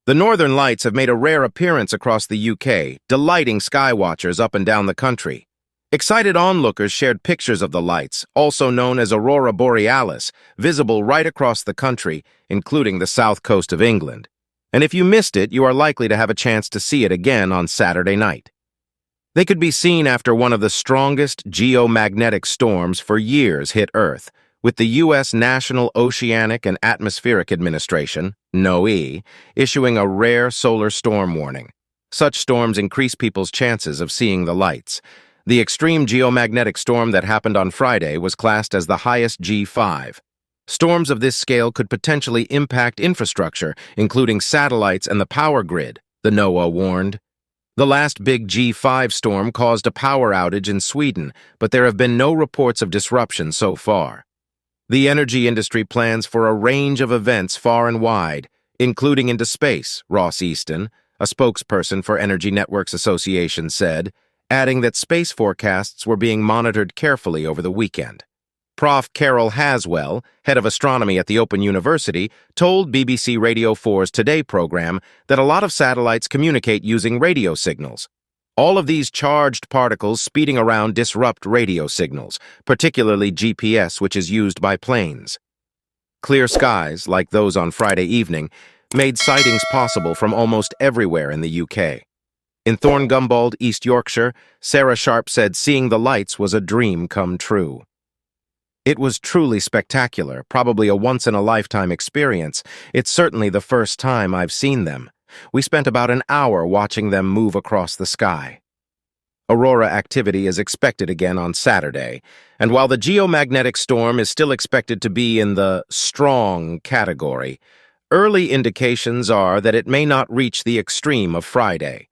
The Northern Lights have made a rare appearance across the UK, delighting skywatchers up and down the country. Excited onlookers shared pictures of the lights, also known as aurora borealis, visible right across the country, including the south coast of England. And if you missed it, you are likely to have a chance to see it again on Saturday night. They could be seen after one of the strongest geomagnetic storms for years hit Earth, with the U.S. National Oceanic and Atmospheric Administration, NOAA, issuing a rare solar storm warning. Such storms increase people's chances of seeing the lights. The extreme geomagnetic storm that happened on Friday was classed as the highest G5. Storms of this scale could potentially impact infrastructure, including satellites and the power grid, the NOAA warned. The last big G5 storm caused a power outage in Sweden, but there have been no reports of disruption so far. The energy industry plans for a range of events far and wide, including into space, Ross Easton, a spokesperson for Energy Networks Association, said, adding that space forecasts were being monitored carefully over the weekend. Prof. Carol Haswell, head of astronomy at the Open University, told BBC Radio 4's Today program that a lot of satellites communicate using radio signals. All of these charged particles speeding around disrupt radio signals, particularly GPS, which is used by planes. Clear skies, like those on Friday evening, made sightings possible from almost everywhere in the UK. In Thorngumbald, East Yorkshire, Sarah Sharp said seeing the lights was a dream come true. It was truly spectacular, probably a once-in-a-lifetime experience. It's certainly the first time I've seen them. We spent about an hour watching them move across the sky. Aurora activity is expected again on Saturday, and while the geomagnetic storm is still expected to be in the strong category, early indications are that it may not reach the extreme of Friday.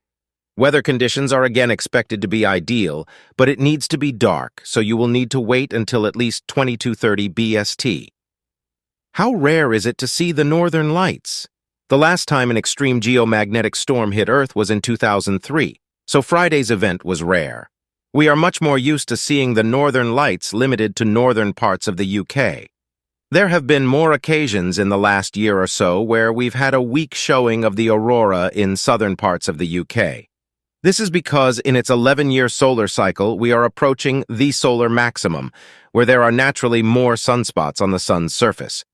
Weather conditions are again expected to be ideal, but it needs to be dark, so you will need to wait until at least 22:30 BST. How rare is it to see the Northern Lights? The last time an extreme geomagnetic storm hit Earth was in 2003, so Friday's event was rare. We are much more used to seeing the Northern Lights limited to northern parts of the UK. There have been more occasions in the last year or so where we've had a weak showing of the aurora in southern parts of the UK. This is because in its 11-year solar cycle, we are approaching the solar maximum, where there are naturally more sunspots on the sun's surface.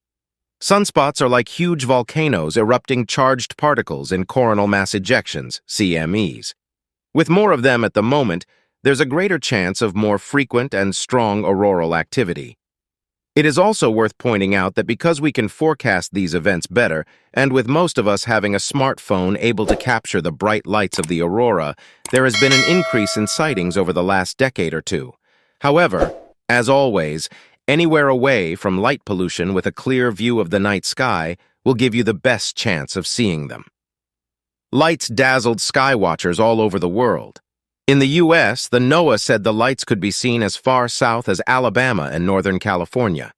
Sunspots are like huge volcanoes erupting charged particles in coronal mass ejections, CMEs. With more of them at the moment, there's a greater chance of more frequent and strong auroral activity. It is also worth pointing out that because we can forecast these events better, and with most of us having a smartphone able to capture the bright lights of the aurora, there has been an increase in sightings over the last decade or two. However, as always, anywhere away from light pollution with a clear view of the night sky will give you the best chance of seeing them. Lights dazzled skywatchers all over the world. In the U.S., the NOAA said the lights could be seen as far south as Alabama and Northern California.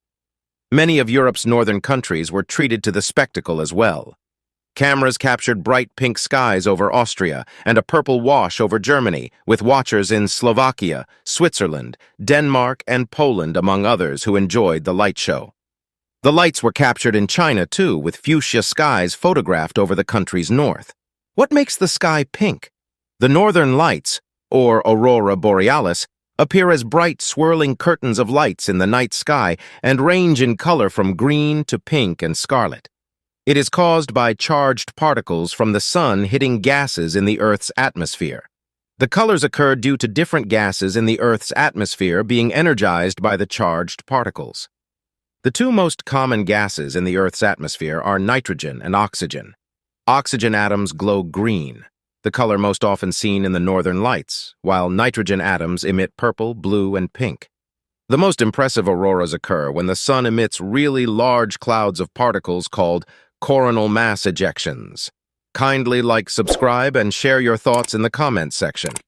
Many of Europe's northern countries were treated to the spectacle as well. Cameras captured bright pink skies over Austria and a purple wash over Germany, with watchers in Slovakia, Switzerland, Denmark, and Poland, among others, who enjoyed the light show. The lights were captured in China, too, with fuchsia skies photographed over the country's north. What makes the sky pink? The Northern Lights, or aurora borealis, appear as bright, swirling curtains of lights in the night sky and range in color from green to pink and scarlet. It is caused by charged particles from the sun hitting gases in the Earth's atmosphere. The colors occur due to different gases in the Earth's atmosphere being energized by the charged particles. The two most common gases in the Earth's atmosphere are nitrogen and oxygen. Oxygen atoms glow green, the color most often seen in the Northern Lights, while nitrogen atoms emit purple, blue, and pink. The most impressive auroras occur when the sun emits really large clouds of particles called coronal mass ejections. Kindly like, subscribe, and share your thoughts in the comments section.